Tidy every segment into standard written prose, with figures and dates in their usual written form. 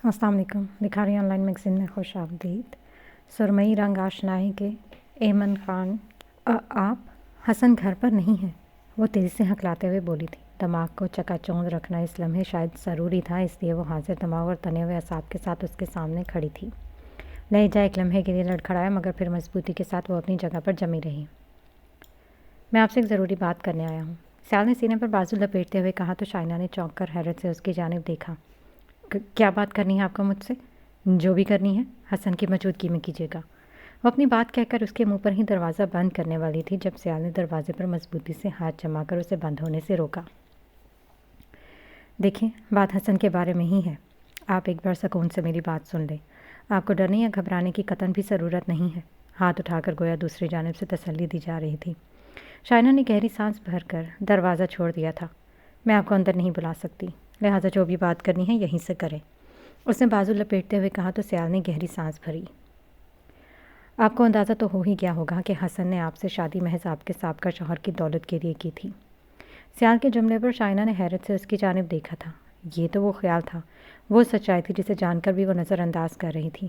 السلام علیکم۔ بکھاری on line magazine میں خوش آمدید۔ سرمئی رنگ آشنائی کے ایمن خان آپ حسن گھر پر نہیں ہے، وہ تیزی سے ہکلاتے ہوئے بولی تھی۔ دماغ کو چکا چوندھ رکھنا اس لمحے شاید ضروری تھا، اس لیے وہ حاضر دماغ اور تنے ہوئے اعصاب کے ساتھ اس کے سامنے کھڑی تھی۔ لہجہ ایک لمحے کے لیے لڑکھڑایا، مگر پھر مضبوطی کے ساتھ وہ اپنی جگہ پر جمی رہی۔ میں آپ سے ایک ضروری بات کرنے آیا ہوں، سیال نے سینے پر بازو لپیٹتے ہوئے کہا تو شائنہ نے چونک کر حیرت سے اس کی جانب دیکھا۔ کیا بات کرنی ہے آپ کو مجھ سے؟ جو بھی کرنی ہے حسن کی موجودگی میں کیجیے گا۔ وہ اپنی بات کہہ کر اس کے منہ پر ہی دروازہ بند کرنے والی تھی جب سیال نے دروازے پر مضبوطی سے ہاتھ جما کر اسے بند ہونے سے روکا۔ دیکھیں، بات حسن کے بارے میں ہی ہے، آپ ایک بار سکون سے میری بات سن لیں۔ آپ کو ڈرنے یا گھبرانے کی قطعاً بھی ضرورت نہیں ہے۔ ہاتھ اٹھا کر گویا دوسری جانب سے تسلی دی جا رہی تھی۔ شائنہ نے گہری سانس بھر کر دروازہ چھوڑ دیا تھا۔ میں آپ کو اندر نہیں بلا سکتی، لہٰذا جو بھی بات کرنی ہے یہیں سے کریں، اس نے بازو لپیٹتے ہوئے کہا تو سیال نے گہری سانس بھری۔ آپ کو اندازہ تو ہو ہی گیا ہوگا کہ حسن نے آپ سے شادی محض آپ کے سابقہ شوہر کی دولت کے لیے کی تھی۔ سیال کے جملے پر شائنہ نے حیرت سے اس کی جانب دیکھا تھا۔ یہ تو وہ خیال تھا، وہ سچائی تھی جسے جان کر بھی وہ نظر انداز کر رہی تھی۔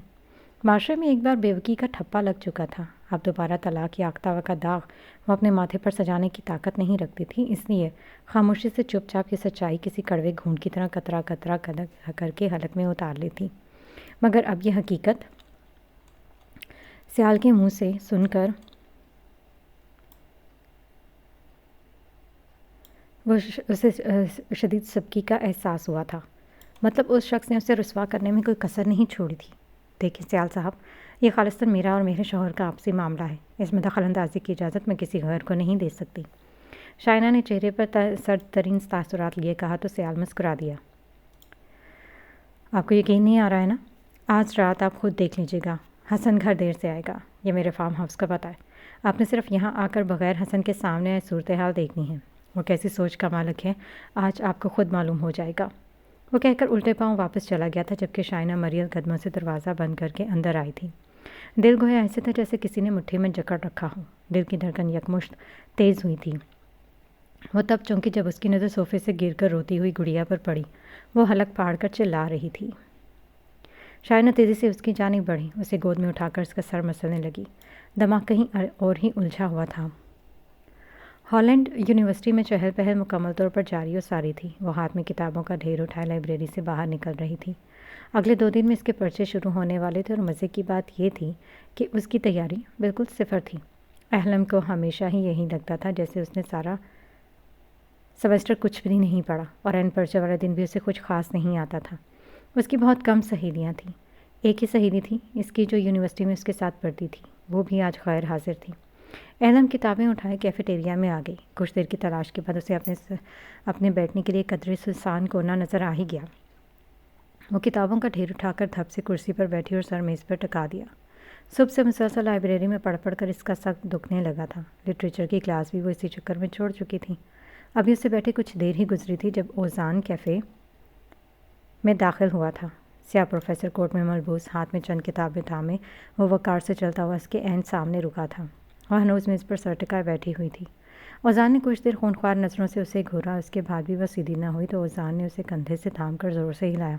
معاشرے میں ایک بار بیوقی کا ٹھپا لگ چکا تھا، اب دوبارہ طلاق یا اختاوا کا داغ وہ اپنے ماتھے پر سجانے کی طاقت نہیں رکھتی تھی، اس لیے خاموشی سے چپ چاپ یہ سچائی کسی کڑوے گھونٹ کی طرح قطرہ قطرہ کر کے حلق میں اتار لی تھی۔ مگر اب یہ حقیقت سیال کے منہ سے سن کر اسے شدید سبکی کا احساس ہوا تھا۔ مطلب اس شخص نے اسے رسوا کرنے میں کوئی کسر نہیں چھوڑی تھی۔ دیکھیں سیال صاحب، یہ خالصتاً میرا اور میرے شوہر کا آپسی معاملہ ہے، اس میں دخل اندازی کی اجازت میں کسی غیر کو نہیں دے سکتی۔ شائنہ نے چہرے پر سرد ترین تاثرات لیے کہا تو سیال مسکرا دیا۔ آپ کو یقین نہیں آ رہا ہے نا؟ آج رات آپ خود دیکھ لیجیے گا، حسن گھر دیر سے آئے گا، یہ میرے فارم ہاؤس کا پتہ ہے۔ آپ نے صرف یہاں آ کر بغیر حسن کے سامنے آئے صورتحال دیکھنی ہے۔ وہ کیسی سوچ کا مالک ہے آج آپ کو خود معلوم ہو جائے گا۔ وہ کہہ کر الٹے پاؤں واپس چلا گیا تھا جبکہ شائنہ مریل قدموں سے دروازہ بند کر کے اندر آئی تھی۔ دل گویا ایسے تھا جیسے کسی نے مٹھی میں جکڑ رکھا ہو۔ دل کی دھڑکن یکمشت تیز ہوئی تھی۔ وہ تب چونکی جب اس کی نظر صوفے سے گر کر روتی ہوئی گڑیا پر پڑی، وہ حلق پھاڑ کر چلا رہی تھی۔ شائنہ تیزی سے اس کی جانب بڑھی، اسے گود میں اٹھا کر اس کا سر مسلنے لگی۔ دماغ کہیں اور ہی الجھا ہوا تھا۔ ہالینڈ یونیورسٹی میں چہل پہل مکمل طور پر جاری و ساری تھی۔ وہ ہاتھ میں کتابوں کا ڈھیر اٹھائے لائبریری سے باہر نکل رہی تھی۔ اگلے 2 دن میں اس کے پرچے شروع ہونے والے تھے اور مزے کی بات یہ تھی کہ اس کی تیاری بالکل صفر تھی۔ اہلم کو ہمیشہ ہی یہی لگتا تھا جیسے اس نے سارا سیمسٹر کچھ بھی نہیں پڑھا اور این پرچے والا دن بھی اسے کچھ خاص نہیں آتا تھا۔ اس کی بہت کم سہیلیاں تھیں، ایک ہی سہیلی تھی اس کی جو یونیورسٹی میں اس کے ساتھ پڑھتی تھی، وہ بھی آج غیر حاضر تھی۔ اہلم کتابیں اٹھائے کیفیٹیریا میں آ گئی۔ کچھ دیر کی تلاش کے بعد اسے اپنے بیٹھنے کے لیے قدرے سنسان کونا نظر آ ہی گیا۔ وہ کتابوں کا ڈھیر اٹھا کر دھپ سے کرسی پر بیٹھی اور سر میز پر ٹکا دیا۔ صبح سے مسلسل لائبریری میں پڑھ پڑھ کر اس کا سخت دکھنے لگا تھا۔ لٹریچر کی کلاس بھی وہ اسی چکر میں چھوڑ چکی تھی۔ ابھی اسے بیٹھے کچھ دیر ہی گزری تھی جب اوزان کیفے میں داخل ہوا تھا۔ سیاہ پروفیسر کوٹ میں ملبوس، ہاتھ میں چند کتابیں تھامے وہ وقار سے چلتا ہوا اس کے عین سامنے رکا تھا۔ وہ ہنوز میز پر سر ٹکائے بیٹھی ہوئی تھی۔ اوزان نے کچھ دیر خونخوار نظروں سے اسے گھورا، اس کے بعد بھی وہ سیدھی نہ ہوئی تو اوزان نے اسے کندھے سے تھام کر زور سے ہلایا۔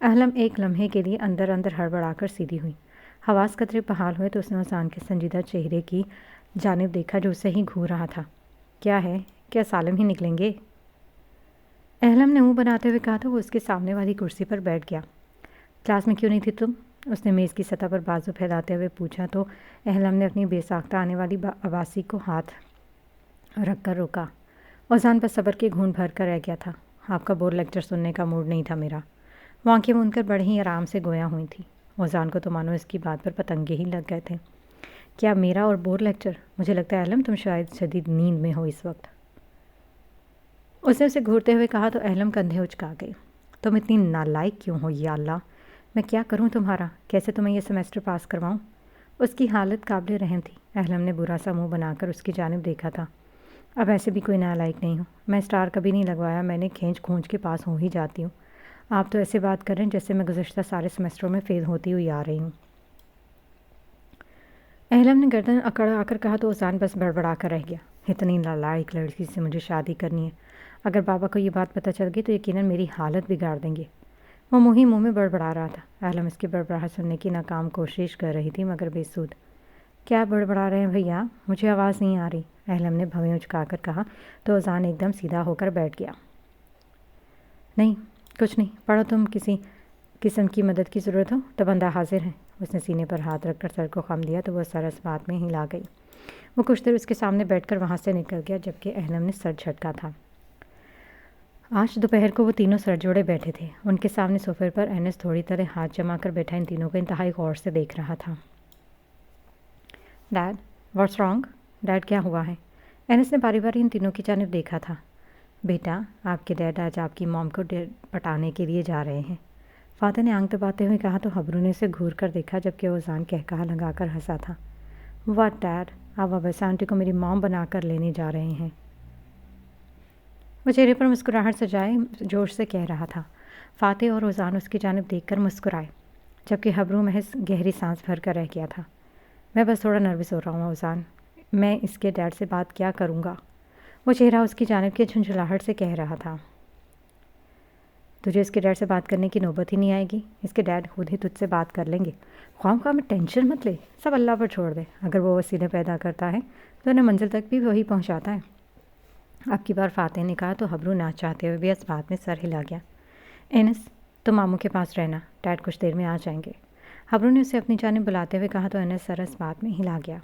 اہلم ایک لمحے کے لیے اندر اندر ہڑبڑا کر سیدھی ہوئی۔ حواس قدرے بحال ہوئے تو اس نے اوزان کے سنجیدہ چہرے کی جانب دیکھا جو اسے ہی گھور رہا تھا۔ کیا ہے، کیا سالم ہی نکلیں گے؟ اہلم نے منہ بناتے ہوئے کہا تو وہ اس کے سامنے والی کرسی پر بیٹھ گیا۔ کلاس میں کیوں نہیں تھی تم؟ اس نے میز کی سطح پر بازو پھیلاتے ہوئے پوچھا تو اہلم نے اپنی بے ساختہ آنے والی عواسی کو ہاتھ رکھ کر روکا۔ اوزان پر صبر کے گھون بھر کر رہ گیا تھا۔ آپ کا بور لیکچر سننے کا موڈ نہیں تھا میرا۔ وہ آنکھیں موند کر بڑے ہی آرام سے گویا ہوئی تھی۔ اوزان کو تو مانو اس کی بات پر پتنگے ہی لگ گئے تھے۔ کیا میرا اور بور لیکچر؟ مجھے لگتا ہے اہلم تم شاید شدید نیند میں ہو اس وقت، اس نے اسے گھورتے ہوئے کہا تو اہلم کندھے اچکا گئی۔ تم اتنی نالائق کیوں ہو یا اللہ؟ میں کیا کروں تمہارا؟ کیسے تمہیں یہ سیمسٹر پاس کرواؤں؟ اس کی حالت قابل رحم تھی۔ اہلم نے برا سا منہ بنا کر اس کی جانب دیکھا تھا۔ اب ایسے بھی کوئی نالائق نہیں ہوں، میں اسٹار کبھی نہیں لگوایا، میں نے کھینچ کھونچ کے پاس ہو ہی جاتی ہوں۔ آپ تو ایسے بات کر رہے ہیں جیسے میں گزشتہ سارے سیمسٹروں میں فیل ہوتی ہوئی آ رہی ہوں۔ اہلم نے گردن اکڑا کر کہا تو اوزان بس بڑبڑا کر رہ گیا۔ اتنی نالائق لڑکی سے مجھے شادی کرنی ہے، اگر بابا کو یہ بات پتہ چل گئی تو یقیناً میری حالت بگاڑ دیں گے۔ وہ منہ میں بڑبڑا رہا تھا۔ اہلم اس کی بڑبڑاہٹ سننے کی ناکام کوشش کر رہی تھی مگر بے سود۔ کیا بڑبڑا رہے ہیں بھیا؟ مجھے آواز نہیں آ رہی، اہلم نے بھویں اچکا کر کہا تو اذان ایک دم سیدھا ہو کر بیٹھ گیا۔ نہیں کچھ نہیں، پڑھو، تم کسی قسم کی مدد کی ضرورت ہو تو بندہ حاضر ہے۔ اس نے سینے پر ہاتھ رکھ کر سر کو خم دیا تو وہ سر اس بات میں ہلا گئی۔ وہ کچھ دیر اس کے سامنے بیٹھ کر وہاں سے نکل گیا جبکہ اہلم نے سر جھٹکا تھا۔ آج دوپہر کو وہ تینوں سر جوڑے بیٹھے تھے۔ ان کے سامنے صوفے پر انس تھوڑی طرح ہاتھ جما کر بیٹھا ان تینوں کو انتہائی غور سے دیکھ رہا تھا۔ Dead what's wrong? ڈیڈ کیا ہوا ہے؟ انس نے باری باری ان تینوں کی جانب دیکھا تھا۔ بیٹا آپ کے ڈیڈ آج آپ کی موم کو پٹانے کے لیے جا رہے ہیں، فاتح نے آنکھ دباتے ہوئے کہا تو حبرو نے اسے گھور کر دیکھا جبکہ وہ اذان کہا لگا کر ہنسا تھا۔ واٹ ڈیڈ، آپ وابیسا آنٹی کو میری موم بنا کر لینے جا رہے ہیں؟ وہ چہرے پر مسکراہٹ سجائے جوش سے کہہ رہا تھا۔ فاتح اور اذان اس کی جانب دیکھ کر مسکرائے جبکہ حبرو محض گہری سانس بھر کر رہ گیا تھا۔ میں بس تھوڑا نروس ہو رہا ہوں اذان، میں اس کے ڈیڈ سے بات کیا کروں گا؟ وہ چہرہ اس کی جانب کی جھنجھلاہٹ سے کہہ رہا تھا۔ تجھے اس کے ڈیڈ سے بات کرنے کی نوبت ہی نہیں آئے گی، اس کے ڈیڈ خود ہی تجھ سے بات کر لیں گے۔ خواہ خواہ میں ٹینشن مت لے، سب اللہ پر چھوڑ دے، اگر وہ وسیلے پیدا کرتا ہے تو انہیں منزل تک بھی وہی پہنچاتا ہے۔ اب کی بار فاتح نے کہا تو حبرو نہ چاہتے ہوئے بھی اس بات میں سر ہلا گیا۔ انس تم ماموں کے پاس رہنا، ڈیڈ کچھ دیر میں آ جائیں گے، حبرو نے اسے اپنی جانب بلاتے ہوئے کہا تو انس سر اس بات میں ہلا گیا۔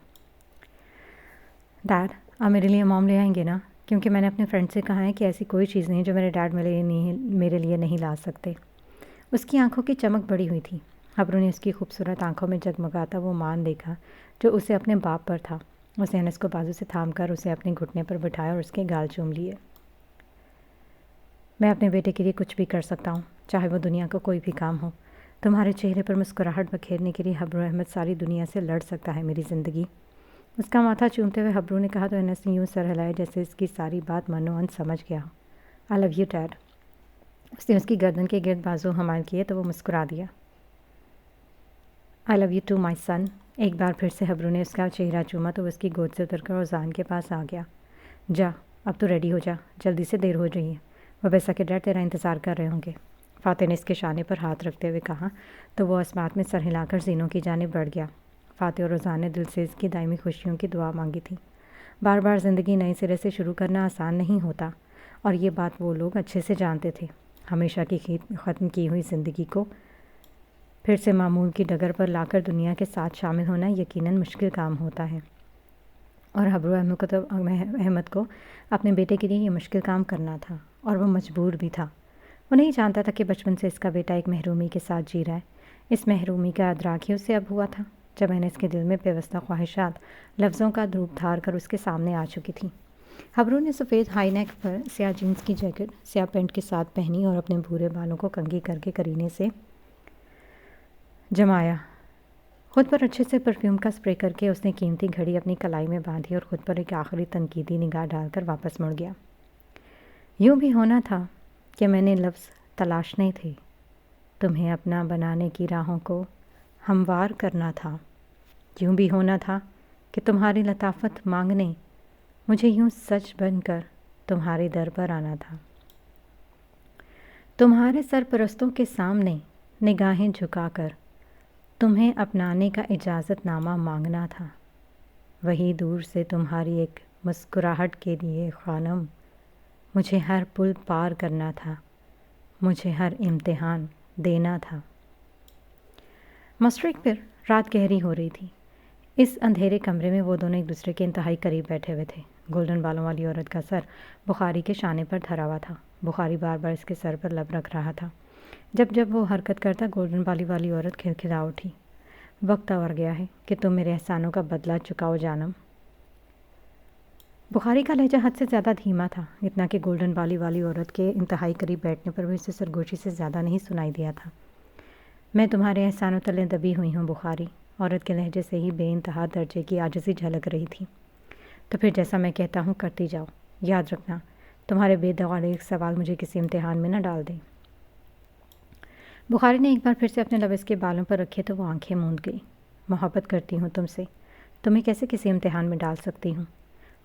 ڈیڈ آپ میرے لیے موم لے آئیں گے نا، کیونکہ میں نے اپنے فرینڈ سے کہا ہے کہ ایسی کوئی چیز نہیں جو میرے ڈیڈ میرے لیے نہیں لا سکتے۔ اس کی آنکھوں کی چمک بڑی ہوئی تھی۔ حبرو نے اس کی خوبصورت آنکھوں میں جگمگاتا وہ مان دیکھا جو اسے اپنے باپ پر تھا۔ اس نے انس کو بازو سے تھام کر اسے اپنے گھٹنے پر بٹھایا اور اس کے گال چوم لیے۔ میں اپنے بیٹے کے لیے کچھ بھی کر سکتا ہوں، چاہے وہ دنیا کا کوئی بھی کام ہو۔ تمہارے چہرے پر مسکراہٹ بکھیرنے کے لیے حبرو احمد ساری دنیا سے لڑ سکتا ہے میری زندگی۔ اس کا ماتھا چومتے ہوئے حبرو نے کہا تو انس نے یوں سر ہلایا جیسے اس کی ساری بات منو ان سمجھ گیا۔ آئی لو یو ڈیڈ۔ اس نے اس کی گردن کے گرد بازو حمال کیے تو وہ مسکرا دیا۔ آئی لو یو ٹو مائی سن۔ ایک بار پھر سے حبرو نے اس کا چہرہ چوما تو وہ اس کی گود سے اتر کر اذان کے پاس آ گیا۔ جا اب تو ریڈی ہو جا، جلدی سے دیر ہو رہی ہے، وابیسا کے ڈیڈ تیرا انتظار کر رہے ہوں گے۔ فاتح نے اس کے شانے پر ہاتھ رکھتے ہوئے کہا تو وہ اس بات میں سر ہلا کر زینوں کی جانب بڑھ گیا۔ فاتح اور اذان نے دل سے اس کی دائمی خوشیوں کی دعا مانگی تھی۔ بار بار زندگی نئے سرے سے شروع کرنا آسان نہیں ہوتا، اور یہ بات وہ لوگ اچھے سے جانتے تھے۔ ہمیشہ کی ختم کی ہوئی زندگی کو پھر سے معمول کی ڈگر پر لا کر دنیا کے ساتھ شامل ہونا یقیناً مشکل کام ہوتا ہے، اور حبرو احمد کو اپنے بیٹے کے لیے یہ مشکل کام کرنا تھا، اور وہ مجبور بھی تھا۔ وہ نہیں جانتا تھا کہ بچپن سے اس کا بیٹا ایک محرومی کے ساتھ جی رہا ہے۔ اس محرومی کا ادراک ہی اسے اب ہوا تھا جب انس کے دل میں پیوستہ خواہشات لفظوں کا دھوپ دھار کر اس کے سامنے آ چکی تھیں۔ حبرو نے سفید ہائی نیک پر سیاہ جینس کی جیکٹ سیاہ پینٹ کے ساتھ پہنی اور اپنے بھورے بالوں کو کنگھی کر کے کرینے سے جمایا۔ خود پر اچھے سے پرفیوم کا سپرے کر کے اس نے قیمتی گھڑی اپنی کلائی میں باندھی اور خود پر ایک آخری تنقیدی نگاہ ڈال کر واپس مڑ گیا۔ یوں بھی ہونا تھا کہ میں نے لفظ تلاشنے تھے، تمہیں اپنا بنانے کی راہوں کو ہموار کرنا تھا۔ یوں بھی ہونا تھا کہ تمہاری لطافت مانگنے مجھے یوں سچ بن کر تمہارے در پر آنا تھا۔ تمہارے سرپرستوں کے سامنے نگاہیں جھکا کر تمہیں اپنانے کا اجازت نامہ مانگنا تھا۔ وہی دور سے تمہاری ایک مسکراہٹ کے لیے خانم مجھے ہر پل پار کرنا تھا، مجھے ہر امتحان دینا تھا۔ مشرق پر رات گہری ہو رہی تھی۔ اس اندھیرے کمرے میں وہ دونوں ایک دوسرے کے انتہائی قریب بیٹھے ہوئے تھے۔ گولڈن بالوں والی عورت کا سر بخاری کے شانے پر دھرا ہوا تھا۔ بخاری بار بار اس کے سر پر لب رکھ رہا تھا۔ جب جب وہ حرکت کرتا گولڈن بالی والی عورت کھلکھلا اٹھی۔ وقت آور گیا ہے کہ تم میرے احسانوں کا بدلہ چکاؤ جانم۔ بخاری کا لہجہ حد سے زیادہ دھیما تھا، اتنا کہ گولڈن بالی والی عورت کے انتہائی قریب بیٹھنے پر بھی اسے سرگوشی سے زیادہ نہیں سنائی دیا تھا۔ میں تمہارے احسانوں تلے دبی ہوئی ہوں بخاری، عورت کے لہجے سے ہی بے انتہا درجے کی عاجزی جھلک رہی تھی۔ تو پھر جیسا میں کہتا ہوں کرتی جاؤ، یاد رکھنا تمہارے بے دغاڑے سوال مجھے کسی امتحان میں نہ ڈال دیں۔ بخاری نے ایک بار پھر سے اپنے لب اس کے بالوں پر رکھے تو وہ آنکھیں موند گئی۔ محبت کرتی ہوں تم سے، تمہیں کیسے کسی امتحان میں ڈال سکتی ہوں؟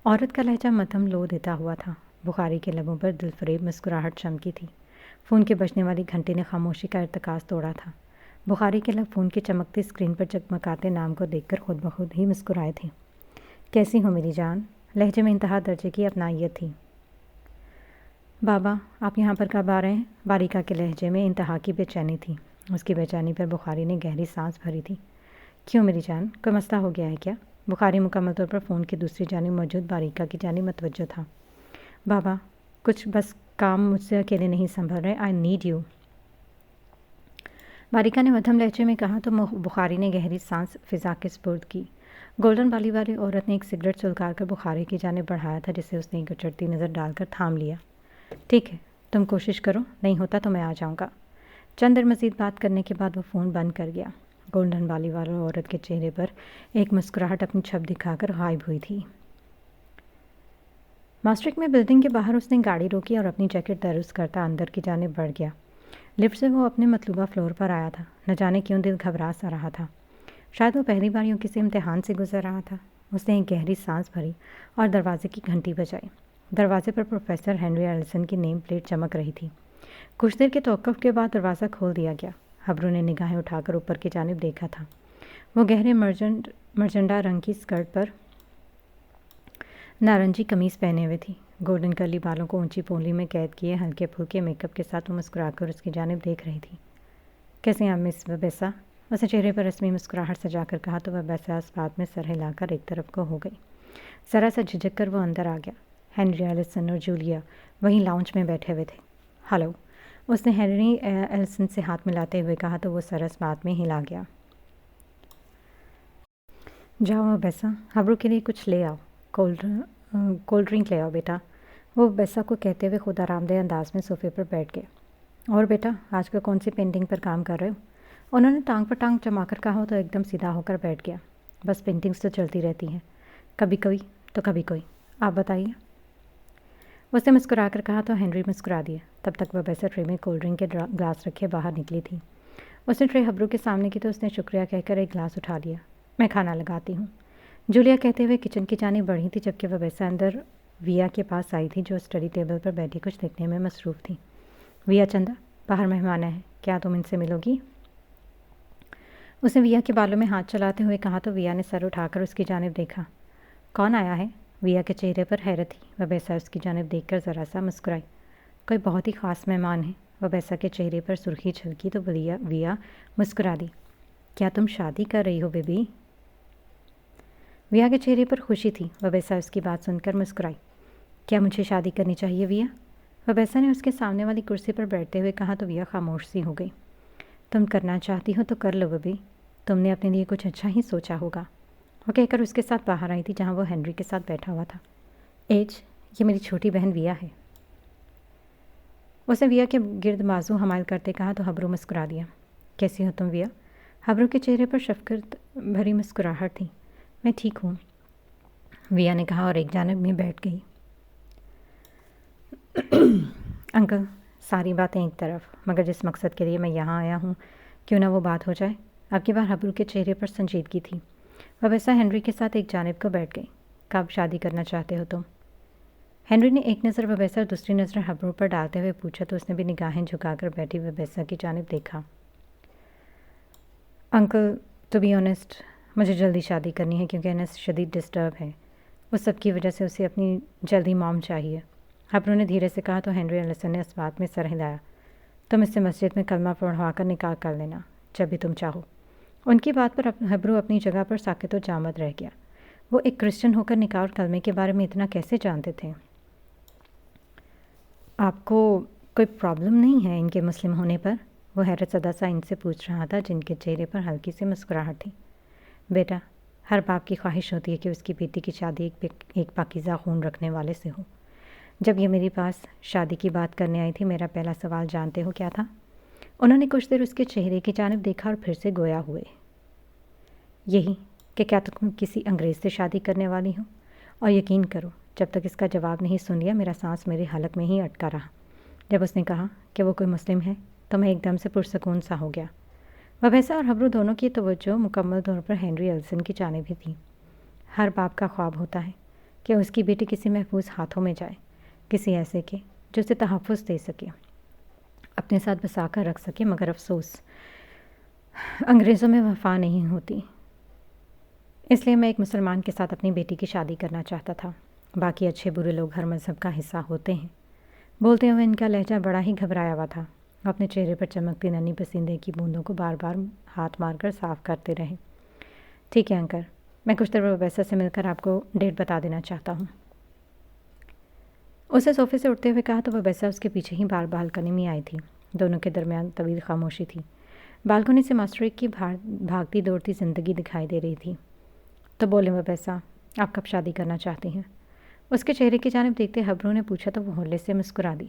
عورت کا لہجہ مدھم لو دیتا ہوا تھا۔ بخاری کے لبوں پر دل فریب مسکراہٹ چمکی تھی۔ فون کے بجنے والی گھنٹی نے خاموشی کا ارتکاز توڑا تھا۔ بخاری کے لب فون کی چمکتی اسکرین پر جگمگاتے نام کو دیکھ کر خود بخود ہی مسکرائے تھے۔ کیسی ہو میری جان؟ لہجے میں انتہا درجے کی اپنائیت تھی۔ بابا آپ یہاں پر کب آ رہے ہیں؟ باریکا کے لہجے میں انتہا کی بے چینی تھی۔ اس کی بے چینی پر بخاری نے گہری سانس بھری تھی۔ کیوں میری جان، کوئی مسئلہ ہو گیا ہے کیا؟ بخاری مکمل طور پر فون کی دوسری جانب موجود باریکا کی جانب متوجہ تھا۔ بابا کچھ بس کام مجھ سے اکیلے نہیں سنبھل رہے، آئی نیڈ یو۔ باریکا نے مدھم لہجے میں کہا تو بخاری نے گہری سانس فضا کے سپرد کی۔ گولڈن بالی والی عورت نے ایک سگریٹ سلگا کر بخاری کی جانب بڑھایا تھا، جسے اس نے ایک اچڑتی نظر ڈال کر تھام لیا۔ ٹھیک ہے، تم کوشش کرو، نہیں ہوتا تو میں آ جاؤں گا۔ چند دیر مزید بات کرنے کے بعد وہ فون بند کر گیا۔ گولڈن بالی والی عورت کے چہرے پر ایک مسکراہٹ اپنی چھپ دکھا کر غائب ہوئی تھی۔ ماسٹرک میں بلڈنگ کے باہر اس نے گاڑی روکی اور اپنی جیکٹ درست کرتا اندر کی جانب بڑھ گیا۔ لفٹ سے وہ اپنے مطلوبہ فلور پر آیا تھا۔ نہ جانے کیوں دل گھبرا سا رہا تھا، شاید وہ پہلی بار یوں کسی امتحان سے گزر رہا تھا۔ اس نے ایک گہری سانس بھری اور دروازے کی گھنٹی بجائی۔ دروازے پر پروفیسر ہنری ایلسن کی نیم پلیٹ چمک رہی تھی۔ کچھ دیر کے توقف کے بعد دروازہ کھول دیا گیا۔ حبرو نے نگاہیں اٹھا کر اوپر کی جانب دیکھا تھا۔ وہ گہرے مرجنڈا رنگ کی اسکرٹ پر نارنجی قمیص پہنے ہوئے تھی۔ گولڈن کرلی بالوں کو اونچی پونلی میں قید کیے ہلکے پھلکے میک اپ کے ساتھ وہ مسکرا کر اس کی جانب دیکھ رہی تھی۔ کیسے ہیں آپ مس وبیسا؟ اسے چہرے پر رسمی مسکراہٹ سجا کر کہا تو وبیسا اس بات میں سر ہلا کر ایک طرف کو ہو گئی۔ ذرا سا جھجک کر وہ اندر آ گیا۔ ہنری ایلسن اور جولیا وہیں لاؤنج میں بیٹھے ہوئے تھے۔ ہلو، اس نے ہنری ایلسن سے ہاتھ ملاتے ہوئے کہا تو وہ سر اس بات میں ہلا گیا۔ جاؤ وبیسا، حبرو کے لیے کچھ لے آؤ، کولڈ ڈرنک لے آؤ بیٹا۔ وہ وبیسا کو کہتے ہوئے خود آرام دہ انداز میں صوفے پر بیٹھ گئے۔ اور بیٹا آج کل کون سی پینٹنگ پر کام کر رہے ہو؟ انہوں نے ٹانگ پر ٹانگ جما کر کہا تو ایک دم سیدھا ہو کر بیٹھ گیا۔ بس پینٹنگس تو چلتی رہتی ہیں، کبھی کوئی تو کبھی کوئی، آپ بتائیے۔ اس نے مسکرا کر کہا تو ہنری مسکرا دیا۔ تب تک وبیسا ٹرے میں کولڈ ڈرنک کے گلاس رکھے باہر نکلی تھی۔ اس نے ٹرے حبرو کے سامنے کی تو اس نے شکریہ کہہ کر ایک گلاس اٹھا لیا۔ میں کھانا لگاتی ہوں، جولیا کہتے ہوئے کچن کی جانب بڑھی تھی، جبکہ وبیسا اندر ویا کے پاس آئی تھی جو اسٹڈی ٹیبل پر بیٹھی کچھ لکھنے میں مصروف تھی۔ ویا چندا، باہر مہمان ہے، کیا تم ان سے ملو گی؟ اس نے ویا کے بالوں میں ہاتھ چلاتے ہوئے کہا تو ویا نے سر اٹھا کر اس کی جانب دیکھا۔ کون آیا ہے؟ ویا کے چہرے پر حیرت تھی۔ وبیسا اس کی جانب دیکھ کر ذرا سا مسکرائی۔ کوئی بہت ہی خاص مہمان ہے۔ وبیسا کے چہرے پر سرخی چھلکی تو ویا مسکرا دی۔ کیا تم شادی کر رہی ہو بیبی؟ ویا کے چہرے پر خوشی تھی۔ وبیسا اس کی بات سن کر مسکرائی۔ کیا مجھے شادی کرنی چاہیے ویا؟ وبیسا نے اس کے سامنے والی کرسی پر بیٹھتے ہوئے کہا تو ویا خاموش سی ہو گئی۔ تم کرنا چاہتی ہو تو کر لو بیبی، تم نے اپنے لیے کچھ اچھا ہی سوچا ہوگا، وہ کہہ کر اس کے ساتھ باہر آئی تھی جہاں وہ ہنری کے ساتھ بیٹھا ہوا تھا۔ یہ میری چھوٹی بہن ویا ہے۔ اس نے ویا کے گرد بازو حمائل کرتے کہا تو حبرو مسکرا دیا۔ کیسی ہو تم ویا؟ حبرو کے چہرے پر شفقت بھری مسکراہٹ تھی۔ میں ٹھیک ہوں، ویا نے کہا اور ایک جانب میں بیٹھ گئی۔ انکل، ساری باتیں ایک طرف، مگر جس مقصد کے لیے میں یہاں آیا ہوں کیوں نہ وہ بات ہو جائے۔ اب کی بار حبرو کے چہرے پر سنجیدگی تھی۔ وبیسا ہنری کے ساتھ ایک جانب کو بیٹھ گئی۔ کب شادی کرنا چاہتے ہو تم؟ ہنری نے ایک نظر وبیسا اور دوسری نظر حبرو پر ڈالتے ہوئے پوچھا تو اس نے بھی نگاہیں جھکا کر بیٹھی وبیسا کی جانب دیکھا۔ انکل ٹو بی آنیسٹ، مجھے جلدی شادی کرنی ہے کیونکہ انس شدید ڈسٹرب ہے، اس سب کی وجہ سے اسے اپنی جلدی موم چاہیے۔ حبرو نے دھیرے سے کہا تو ہنری ایلسن نے اس بات میں سر ہلایا۔ تم اس سے مسجد میں کلمہ پڑھوا کر نکاح کر لینا جب بھی تم چاہو۔ ان کی بات پر حبرو اپنی جگہ پر ساکت و جامد رہ گیا۔ وہ ایک کرسچن ہو کر نکاح اور کلمے کے بارے میں اتنا کیسے جانتے تھے؟ آپ کو کوئی پرابلم نہیں ہے ان کے مسلم ہونے پر؟ وہ حیرت زدہ سا ان سے پوچھ رہا تھا جن کے چہرے پر ہلکی سی مسکراہٹ تھی۔ بیٹا، ہر باپ کی خواہش ہوتی ہے کہ اس کی بیٹی کی شادی ایک پاکیزہ خون رکھنے والے سے ہو۔ جب یہ میرے پاس شادی کی بات کرنے آئی تھی، میرا پہلا سوال جانتے ہو کیا تھا؟ انہوں نے کچھ دیر اس کے چہرے کی جانب دیکھا اور پھر سے گویا ہوئے۔ یہی کہ کیا تم کسی انگریز سے شادی کرنے والی ہو؟ اور یقین کرو، جب تک اس کا جواب نہیں سن لیا میرا سانس میرے حلق میں ہی اٹکا رہا۔ جب اس نے کہا کہ وہ کوئی مسلم ہے تو میں ایک دم سے پرسکون سا ہو گیا۔ وبیسا اور حبرو دونوں کی توجہ مکمل طور پر ہنری ایلسن کی جانب ہی تھی۔ ہر باپ کا خواب ہوتا ہے کہ اس کی بیٹی کسی محفوظ ہاتھوں میں جائے، کسی ایسے کے جو اسے تحفظ دے سکے اپنے ساتھ بسا کر رکھ سکے، مگر افسوس انگریزوں میں وفا نہیں ہوتی۔ اس لیے میں ایک مسلمان کے ساتھ اپنی بیٹی کی شادی کرنا چاہتا تھا۔ باقی اچھے برے لوگ ہر مذہب کا حصہ ہوتے ہیں۔ بولتے ہوئے ان کا لہجہ بڑا ہی گھبرایا ہوا تھا۔ وہ اپنے چہرے پر چمکتی ننھی پسندے کی بوندوں کو بار بار ہاتھ مار کر صاف کرتے رہے۔ ٹھیک ہے انکل، میں کچھ دیر ویسا سے مل کر آپ کو ڈیٹ بتا دینا چاہتا ہوں۔ اسے صوفے سے اٹھتے ہوئے کہا تو وہ ویسا اس کے پیچھے ہی بار بالکنی میں آئی تھی۔ دونوں کے درمیان طویل خاموشی تھی۔ بالکنی سے ماسٹر ایک کی بھاگتی دوڑتی زندگی دکھائی دے رہی تھی۔ تو بولے وہ ویسا، آپ کب شادی کرنا چاہتی ہیں؟ اس کے چہرے کی جانب دیکھتے حبرو نے پوچھا تو وہ ہولے سے مسکرا دی۔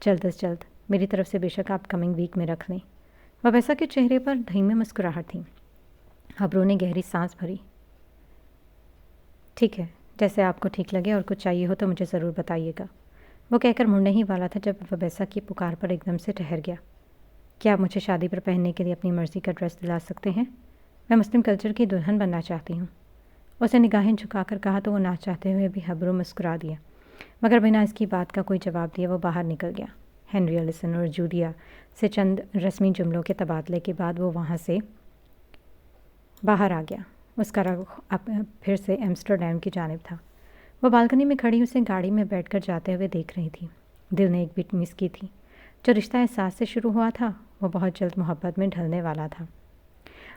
جلد از جلد، میری طرف سے بے شک آپ کمنگ ویک میں رکھ لیں۔ وہ ویسا کے چہرے پر دھیمی مسکراہٹ تھی۔ حبرو نے گہری سانس بھری۔ ٹھیک ہے، جیسے آپ کو ٹھیک لگے، اور کچھ چاہیے ہو تو مجھے ضرور بتائیے گا۔ وہ کہہ کر مڑنے ہی والا تھا جب وبیسا کی پکار پر ایک دم سے ٹھہر گیا۔ کیا آپ مجھے شادی پر پہننے کے لیے اپنی مرضی کا ڈریس دلا سکتے ہیں؟ میں مسلم کلچر کی دلہن بننا چاہتی ہوں۔ اسے نگاہیں جھکا کر کہا تو وہ نہ چاہتے ہوئے بھی حبرو مسکرا دیا، مگر بنا اس کی بات کا کوئی جواب دیا وہ باہر نکل گیا۔ ہنری ایلیسن اور جولیا سے چند رسمی جملوں کے تبادلے کے بعد وہ وہاں سے باہر آ گیا۔ اس کا رخ پھر سے ایمسٹرڈیم کی جانب تھا۔ وہ بالکنی میں کھڑی اسے گاڑی میں بیٹھ کر جاتے ہوئے دیکھ رہی تھی۔ دل نے ایک بیٹ مس کی تھی۔ جو رشتہ احساس سے شروع ہوا تھا وہ بہت جلد محبت میں ڈھلنے والا تھا۔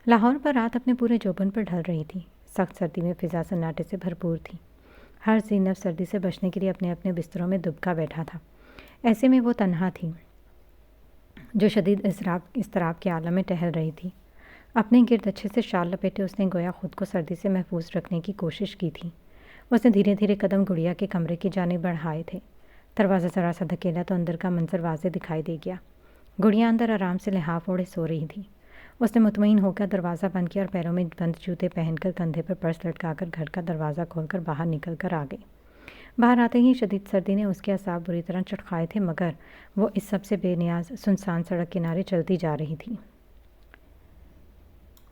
لاہور پر رات اپنے پورے جوبن پر ڈھل رہی تھی۔ سخت سردی میں فضا سناٹے سے بھرپور تھی۔ ہر ذی نفس سردی سے بچنے کے لیے اپنے اپنے بستروں میں دبکا بیٹھا تھا۔ ایسے میں وہ تنہا تھی جو شدید اضطراب کے عالم میں ٹہل رہی تھی۔ اپنے گرد اچھے سے شال لپیٹے اس نے گویا خود کو سردی سے محفوظ رکھنے کی کوشش کی تھی۔ اس نے دھیرے دھیرے قدم گڑیا کے کمرے کی جانب بڑھائے تھے۔ دروازہ ذرا سا دھکیلا تو اندر کا منظر واضح دکھائی دے گیا۔ گڑیا اندر آرام سے لحاف اوڑھے سو رہی تھی۔ اس نے مطمئن ہو کر دروازہ بند کیا اور پیروں میں بند جوتے پہن کر کندھے پر پرس لٹکا کر گھر کا دروازہ کھول کر باہر نکل کر آ گئی۔ باہر آتے ہی شدید سردی نے اس کے اعصاب بری طرح چٹخائے تھے، مگر وہ اس سب سے بے نیاز سنسان سڑک کنارے چلتی جا رہی تھی۔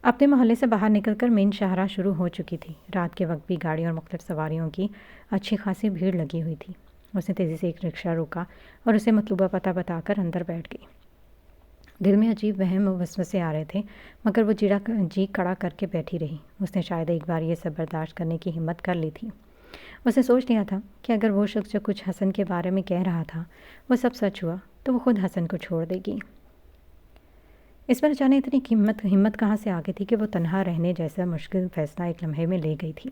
اپنے محلے سے باہر نکل کر مین شاہراہ شروع ہو چکی تھی۔ رات کے وقت بھی گاڑیوں اور مختلف سواریوں کی اچھی خاصی بھیڑ لگی ہوئی تھی۔ اس نے تیزی سے ایک رکشہ روکا اور اسے مطلوبہ پتہ بتا کر اندر بیٹھ گئی۔ دل میں عجیب وہم و وسوسے آ رہے تھے، مگر وہ جی کڑا کر کے بیٹھی رہی۔ اس نے شاید ایک بار یہ سب برداشت کرنے کی ہمت کر لی تھی۔ اس نے سوچ لیا تھا کہ اگر وہ شخص جو کچھ حسن کے بارے میں کہہ رہا تھا وہ سب سچ ہوا تو وہ خود حسن کو چھوڑ دے گی۔ اس پر جانے اتنی ہمت کہاں سے آ گئی تھی کہ وہ تنہا رہنے جیسا مشکل فیصلہ ایک لمحے میں لے گئی تھی۔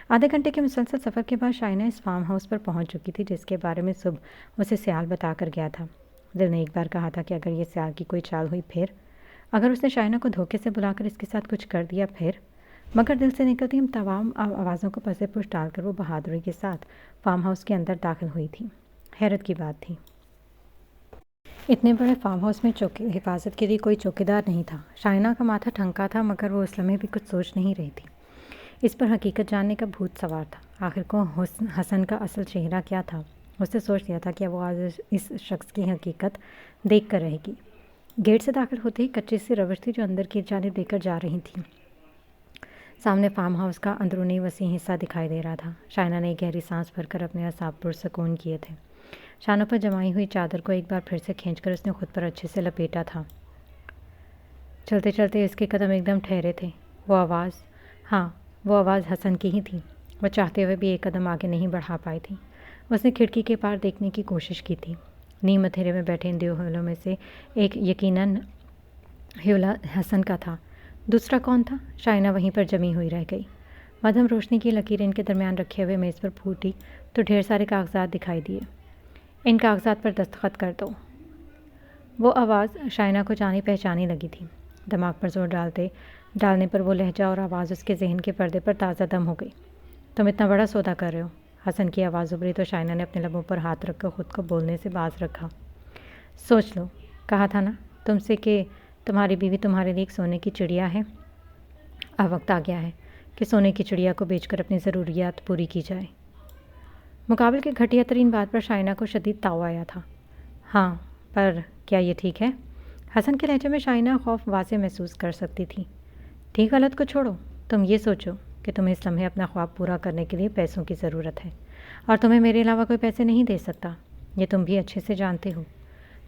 آدھے گھنٹے کے مسلسل سفر کے بعد شائنہ اس فارم ہاؤس پر پہنچ چکی تھی جس کے بارے میں صبح اسے سیال بتا کر گیا تھا۔ دل نے ایک بار کہا تھا کہ اگر یہ سیال کی کوئی چال ہوئی پھر، اگر اس نے شائنہ کو دھوکے سے بلا کر اس کے ساتھ کچھ کر دیا پھر، مگر دل سے نکلتی ہم تمام آوازوں کو پسے پش ڈال کر وہ بہادری کے ساتھ فارم ہاؤس کے اندر داخل ہوئی تھی۔ حیرت کی بات تھی، اتنے بڑے فارم ہاؤس میں حفاظت کے لیے کوئی چوکیدار نہیں تھا۔ شائنہ کا ماتھا ٹھنکا تھا، مگر وہ اس لمحے بھی کچھ سوچ نہیں رہی تھی۔ اس پر حقیقت جاننے کا بھوت سوار تھا۔ آخر کو حسن کا اصل چہرہ کیا تھا؟ اس نے سوچ لیا تھا کہ وہ آج اس شخص کی حقیقت دیکھ کر رہے گی۔ گیٹ سے داخل ہوتے ہی کچی سی روش تھی جو اندر کی جانب لے کر جا رہی تھی۔ سامنے فارم ہاؤس کا اندرونی وسیع حصہ دکھائی دے رہا تھا۔ شائنہ نے ایک گہری سانس بھر کر اپنے اعصاب پرسکون کیے تھے۔ شانوں پر جمائی ہوئی چادر کو ایک بار پھر سے کھینچ کر اس نے خود پر اچھے سے لپیٹا تھا۔ چلتے چلتے اس کے قدم ایک دم ٹھہرے تھے۔ وہ آواز حسن کی ہی تھی۔ وہ چاہتے ہوئے بھی ایک قدم آگے نہیں بڑھا پائی تھی۔ اس نے کھڑکی کے پار دیکھنے کی کوشش کی تھی۔ نیم اندھیرے میں بیٹھے ان دو ہیولوں میں سے ایک یقیناً ہیولا حسن کا تھا، دوسرا کون تھا؟ شائنہ وہیں پر جمی ہوئی رہ گئی۔ مدھم روشنی کی لکیریں ان کے درمیان رکھے ہوئے میز پر پھوٹی تو ڈھیر سارے کاغذات دکھائی دیے۔ ان کاغذات پر دستخط کر دو۔ وہ آواز شائنہ کو جانی پہچانی لگی تھی۔ دماغ پر زور ڈالنے پر وہ لہجہ اور آواز اس کے ذہن کے پردے پر تازہ دم ہو گئی۔ تم اتنا بڑا سودا کر رہے ہو؟ حسن کی آواز ابھری تو شائنہ نے اپنے لبوں پر ہاتھ رکھ کر خود کو بولنے سے باز رکھا۔ سوچ لو، کہا تھا نا تم سے کہ تمہاری بیوی تمہارے لیے ایک سونے کی چڑیا ہے۔ اب وقت آ گیا ہے کہ سونے کی چڑیا کو بیچ کر اپنی ضروریات پوری کی جائے۔ مقابل کے گھٹیا ترین بات پر شائنہ کو شدید تاؤ آیا تھا۔ ہاں، پر کیا یہ ٹھیک ہے؟ حسن کے لہجے میں شائنہ خوف واضح محسوس کر سکتی تھی۔ ٹھیک غلط کو چھوڑو، تم یہ سوچو کہ تمہیں اس لمحے اپنا خواب پورا کرنے کے لیے پیسوں کی ضرورت ہے، اور تمہیں میرے علاوہ کوئی پیسے نہیں دے سکتا۔ یہ تم بھی اچھے سے جانتے ہو۔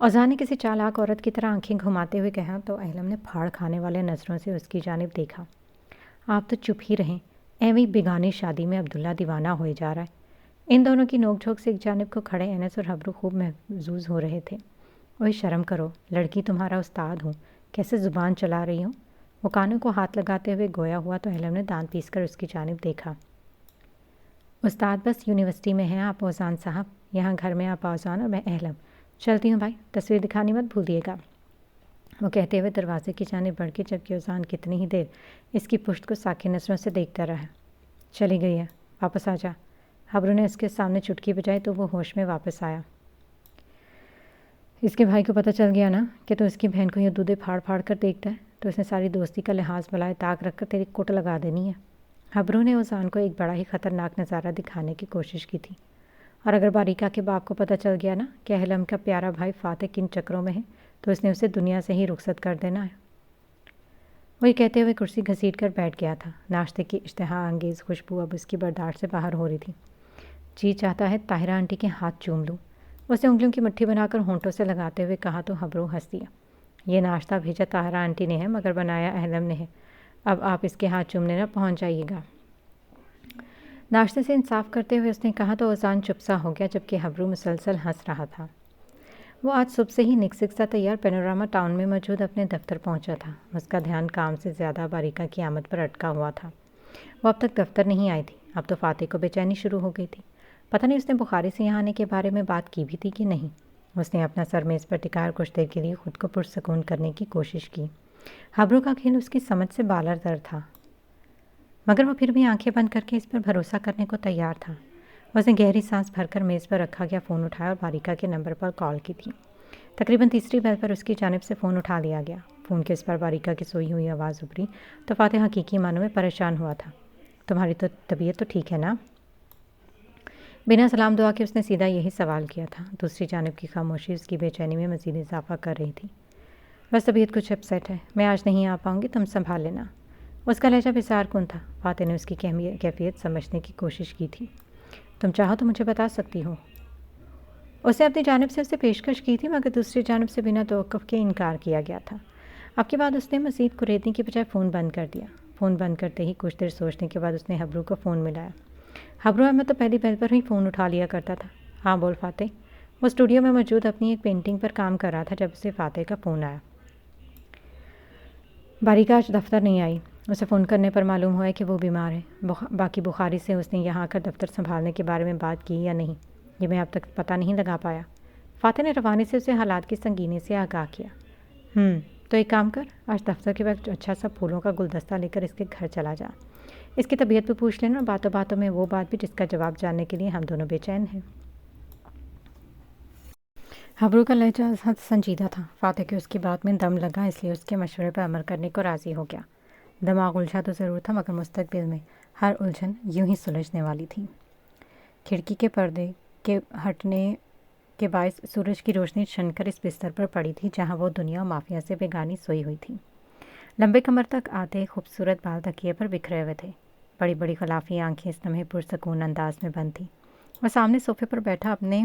اوزان نے کسی چالاک عورت کی طرح آنکھیں گھماتے ہوئے کہا تو اہلم نے پھاڑ کھانے والے نظروں سے اس کی جانب دیکھا۔ آپ تو چپ ہی رہیں، ایویں بیگانی شادی میں عبداللہ دیوانہ ہوئے جا رہا ہے۔ ان دونوں کی نوک جھوک سے ایک جانب کو کھڑے انس اور حبرو خوب محظوظ ہو رہے تھے۔ وہی شرم کرو، لڑکی تمہارا استاد ہوں، کیسے زبان چلا رہی ہوں؟ وہ کانوں کو ہاتھ لگاتے ہوئے گویا ہوا تو اہلم نے دانت پیس کر اس کی جانب دیکھا۔ استاد بس یونیورسٹی میں ہیں آپ اوزان صاحب، یہاں گھر میں آپ اوزان اور میں اہلم۔ چلتی ہوں بھائی، تصویر دکھانی مت بھولیے گا۔ وہ کہتے ہوئے دروازے کی جانب بڑھ کے جبکہ اوزان کتنی ہی دیر اس کی پشت کو ساکن نظروں سے دیکھتا رہا۔ چلی گئی ہے، واپس آ جا۔ حبرو نے اس کے سامنے چٹکی بجائی تو وہ ہوش میں واپس آیا۔ اس کے بھائی کو پتہ چل گیا نا کہ تو اس کی بہن کو یہ دودھے پھاڑ پھاڑ کر دیکھتا ہے، تو اس نے ساری دوستی کا لحاظ بلائے طاق رکھ کر تیری کوٹ لگا دینی ہے۔ حبرو نے اوزان کو ایک بڑا ہی خطرناک نظارہ دکھانے کی کوشش کی تھی۔ اور اگر باریکا کے باپ کو پتہ چل گیا نا کہ اہلم کا پیارا بھائی فاتح کن چکروں میں ہے تو اس نے اسے دنیا سے ہی رخصت کر دینا ہے۔ وہی کہتے ہوئے کرسی گھسیٹ کر بیٹھ گیا تھا۔ ناشتے کی اشتہا انگیز خوشبو اب اس کی برداشت سے باہر ہو رہی تھی۔ جی چاہتا ہے طاہرہ آنٹی کے ہاتھ چوم لوں، اسے انگلیوں کی مٹھی بنا کر ہونٹوں سے لگاتے ہوئے کہا تو حبرو ہنس دیا۔ یہ ناشتہ بھیجا طاہرہ آنٹی نے ہے مگر بنایا اہلم نے ہے، اب آپ اس کے ہاتھ چومنے نہ پہنچ جائیے گا۔ ناشتے سے انصاف کرتے ہوئے اس نے کہا تو اوزان چپ سا ہو گیا جبکہ حبرو مسلسل ہنس رہا تھا۔ وہ آج صبح سے ہی نکسک سا تیار پینوراما ٹاؤن میں موجود اپنے دفتر پہنچا تھا۔ اس کا دھیان کام سے زیادہ باریکا کی آمد پر اٹکا ہوا تھا۔ وہ اب تک دفتر نہیں آئی تھی، اب تو فاتح کو بے چینی شروع ہو گئی تھی۔ پتہ نہیں اس نے بخاری سے یہاں آنے کے بارے میں بات کی بھی تھی کہ نہیں۔ اس نے اپنا سر میز پر ٹکا کر کچھ دیر کے لیے خود کو پرسکون کرنے کی کوشش کی۔ حبرو کا کھیل اس کی سمجھ سے بالاتر تھا مگر وہ پھر بھی آنکھیں بند کر کے اس پر بھروسہ کرنے کو تیار تھا۔ اس نے گہری سانس بھر کر میز پر رکھا گیا فون اٹھایا اور باریکا کے نمبر پر کال کی تھی۔ تقریباً تیسری بیل پر اس کی جانب سے فون اٹھا لیا گیا۔ فون کے اس پر باریکا کی سوئی ہوئی آواز ابھری تو فاتح حقیقی معنوں میں پریشان ہوا تھا۔ تمہاری تو طبیعت تو ٹھیک ہے نا؟ بنا سلام دعا کے اس نے سیدھا یہی سوال کیا تھا۔ دوسری جانب کی خاموشی اس کی بے چینی میں مزید اضافہ کر رہی تھی۔ بس طبیعت کچھ اپسیٹ ہے، میں آج نہیں آ پاؤں گی، تم سنبھال لینا۔ اس کا لہجہ بسار کن تھا۔ فاتح نے اس کی کیفیت سمجھنے کی کوشش کی تھی۔ تم چاہو تو مجھے بتا سکتی ہو۔ اس نے اپنی جانب سے اسے پیشکش کی تھی مگر دوسری جانب سے بنا توقف کے انکار کیا گیا تھا۔ اب کے بعد اس نے مزید کریدنے کی بجائے فون بند کر دیا۔ فون بند کرتے ہی کچھ دیر سوچنے کے بعد اس نے حبرو کو فون ملایا۔ حبرو احمد تو پہلی بیل پر ہی فون اٹھا لیا کرتا تھا۔ ہاں بول فاتح۔ وہ اسٹوڈیو میں موجود اپنی ایک پینٹنگ پر کام کر رہا تھا جب اسے فاتح کا فون آیا۔ باریکا آج دفتر نہیں آئی، اسے فون کرنے پر معلوم ہوا ہے کہ وہ بیمار ہے۔ باقی بخاری سے اس نے یہاں آ کر دفتر سنبھالنے کے بارے میں بات کی یا نہیں یہ میں اب تک پتہ نہیں لگا پایا۔ فاتح نے روانی سے اسے حالات کی سنگینی سے آگاہ کیا۔ تو ایک کام کر، آج دفتر کے وقت اچھا سا پھولوں کا گلدستہ لے کر اس کے گھر چلا جا۔ اس کی طبیعت بھی پوچھ لینا اور باتوں باتوں میں وہ بات بھی جس کا جواب جاننے کے لیے ہم دونوں بے چین ہیں۔ حبرو کا لہجہ حد سنجیدہ تھا۔ فاتح کے اس کی بات میں دم لگا اس لیے اس کے مشورے پر عمل کرنے کو راضی ہو گیا۔ دماغ الجھا تو ضرور تھا مگر مستقبل میں ہر الجھن یوں ہی سلجھنے والی تھی۔ کھڑکی کے پردے کے ہٹنے کے باعث سورج کی روشنی چھن کر اس بستر پر پڑی تھی جہاں وہ دنیا و مافیا سے بیگانی سوئی ہوئی تھی۔ لمبے کمر تک آتے خوبصورت بال تکیے پر بکھرے ہوئے تھے۔ بڑی بڑی غلافی آنکھیں اس لمحے پرسکون انداز میں بند تھیں۔ وہ سامنے صوفے پر بیٹھا اپنے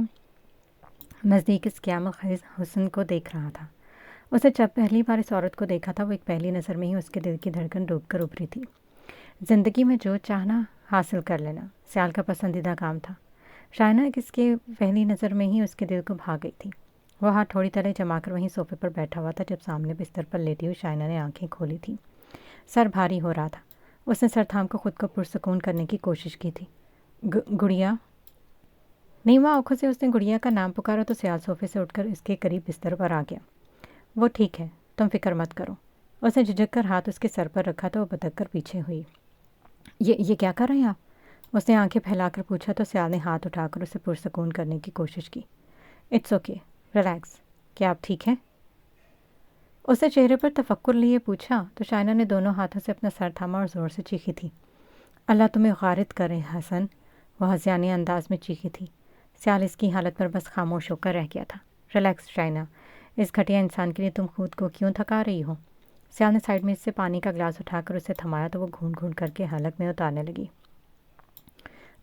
نزدیک اس قیامت خیز حسن کو دیکھ رہا تھا۔ اسے جب پہلی بار اس عورت کو دیکھا تھا وہ ایک پہلی نظر میں ہی اس کے دل کی دھڑکن ڈوب کر ابھری تھی۔ زندگی میں جو چاہنا حاصل کر لینا سیال کا پسندیدہ کام تھا۔ شائنہ اس کے پہلی نظر میں ہی اس کے دل کو بھا گئی تھی۔ وہ ہاتھ تھوڑی تلے جما کر وہیں صوفے پر بیٹھا ہوا تھا جب سامنے بستر پر لیٹی ہوئی شائنہ نے آنکھیں کھولی تھی۔ سر بھاری ہو رہا تھا۔ اس نے سر تھام کو خود کو پرسکون کرنے کی کوشش کی تھی۔ گڑیا نیما آنکھوں سے اس نے گڑیا کا نام پکارا تو سیال صوفے سے اٹھ کر اس کے قریب بستر پر آ گیا۔ وہ ٹھیک ہے، تم فکر مت کرو۔ اس نے جھجک کر ہاتھ اس کے سر پر رکھا تو وہ بدک کر پیچھے ہوئی۔ یہ کیا کر رہے ہیں آپ؟ اس نے آنکھیں پھیلا کر پوچھا تو سیال نے ہاتھ اٹھا کر اسے پرسکون کرنے کی کوشش کی۔ اٹس اوکے، ریلیکس، کیا آپ ٹھیک ہیں؟ اس نے چہرے پر تفکر لیے پوچھا تو شائنہ نے دونوں ہاتھوں سے اپنا سر تھاما اور زور سے چیخی تھی۔ اللہ تمہیں غارت کرے حسن، وہ ہذیانی انداز میں چیخی تھی۔ سیال اس کی حالت پر بس خاموش ہو کر رہ گیا تھا۔ ریلیکس شائنہ، اس گھٹیا انسان کے لیے تم خود کو کیوں تھکا رہی ہو؟ سیال نے سائڈ میں سے پانی کا گلاس اٹھا کر اسے تھمایا تو وہ گھونٹ گھونٹ کر کے حلق میں اتارنے لگی۔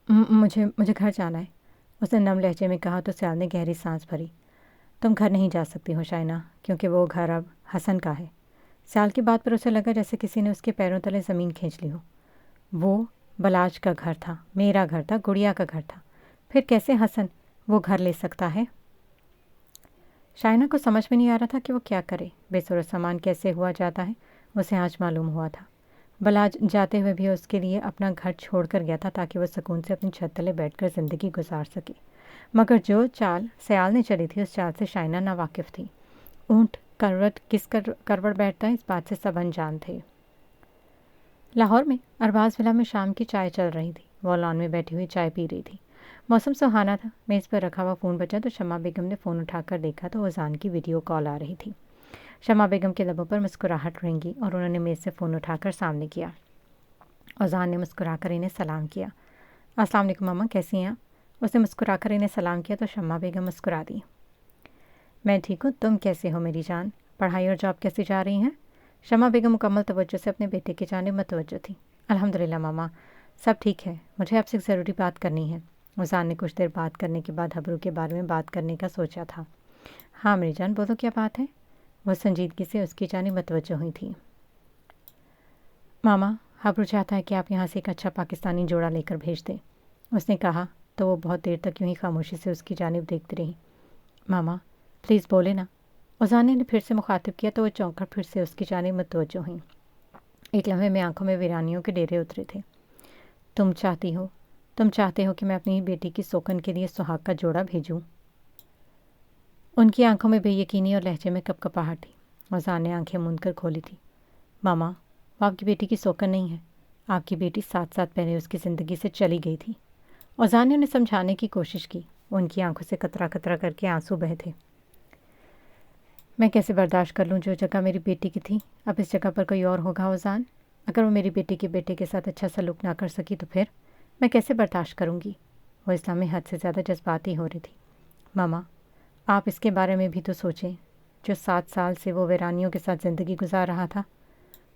مجھے گھر جانا ہے، اس نے نم لہجے میں کہا تو سیال نے گہری سانس بھری۔ تم گھر نہیں جا سکتی ہو شائنہ، کیونکہ وہ گھر اب حسن کا ہے۔ سیال کی بات پر اسے لگا جیسے کسی نے اس کے پیروں تلے زمین کھینچ لی ہو۔ وہ بلاج کا گھر تھا، میرا گھر تھا، گڑیا کا گھر تھا، پھر کیسے حسن وہ گھر لے سکتا ہے؟ شائنہ کو سمجھ میں نہیں آ رہا تھا کہ وہ کیا کرے۔ بے سر و سامان کیسے ہوا جاتا ہے اسے آج معلوم ہوا تھا۔ بلاج جاتے ہوئے بھی اس کے لیے اپنا گھر چھوڑ کر گیا تھا تاکہ وہ سکون سے اپنی چھت تلے بیٹھ کر زندگی گزار سکے، مگر جو چال سیال نے چلی تھی اس چال سے شائنہ ناواقف تھی۔ اونٹ کروٹ کس کروڑ بیٹھتا ہے اس بات سے سب انجان تھے۔ لاہور میں ارباز ولا میں شام کی چائے چل رہی تھی۔ وہ لان میں بیٹھی ہوئی چائے پی رہی تھی۔ موسم سہانا تھا۔ میز پر رکھا ہوا فون بجا تو شمع بیگم نے فون اٹھا کر دیکھا تو اذان کی ویڈیو کال آ رہی تھی۔ شمع بیگم کے لبوں پر مسکراہٹ رنگی اور انہوں نے میز سے فون اٹھا کر سامنے کیا۔ اذان نے مسکرا کر انہیں سلام کیا۔ السلام علیکم ماما، کیسی ہیں آپ؟ اس نے مسکرا کر انہیں سلام کیا تو شمع بیگم مسکرا دی۔ میں ٹھیک ہوں، تم کیسے ہو میری جان؟ پڑھائی اور جاب کیسی جا رہی ہیں؟ شمع بیگم مکمل توجہ سے اپنے بیٹے کی جانب متوجہ تھی۔ الحمدللہ ماما، سب ٹھیک ہے، مجھے آپ سے ایک ضروری بات کرنی ہے۔ اذان نے کچھ دیر بات کرنے کے بعد حبرو کے بارے میں بات کرنے کا سوچا تھا۔ ہاں میری جان، بولو کیا بات ہے؟ وہ سنجیدگی سے اس کی جانب متوجہ ہوئی تھی۔ ماما، حبرو چاہتا ہے کہ آپ یہاں سے ایک اچھا پاکستانی جوڑا لے کر بھیج دیں، اس نے کہا تو وہ بہت دیر تک یوں ہی خاموشی سے اس کی جانب دیکھتی رہی۔ ماما پلیز بولے نا، اذان نے پھر سے مخاطب کیا تو وہ چونک کر پھر سے اس کی جانب متوجہ ہوئیں۔ ایک لمحے میں آنکھوں میں ویرانیوں کے ڈیرے اترے تھے۔ تم چاہتے ہو کہ میں اپنی بیٹی کی سوکن کے لیے سہاگ کا جوڑا بھیجوں؟ ان کی آنکھوں میں بے یقینی اور لہجے میں کپ کپاہٹ تھی۔ اذان نے آنکھیں موند کر کھولی تھی۔ ماما، وہ آپ کی بیٹی کی سوکن نہیں ہے، آپ کی بیٹی 7 سال پہلے اس کی زندگی سے چلی گئی تھی۔ اذان نے انہیں سمجھانے کی کوشش کی، ان کی آنکھوں سے قطرہ قطرہ کر کے آنسو بہے تھے۔ میں کیسے برداشت کر لوں جو جگہ میری بیٹی کی تھی اب اس جگہ پر کوئی اور ہوگا اذان؟ اگر وہ میری بیٹی کے بیٹے کے ساتھ اچھا سلوک نہ کر سکی تو پھر میں کیسے برداشت کروں گی؟ وہ اسلام میں حد سے زیادہ جذباتی ہو رہی تھی۔ ماما، آپ اس کے بارے میں بھی تو سوچیں، جو 7 سال سے وہ ویرانیوں کے ساتھ زندگی گزار رہا تھا،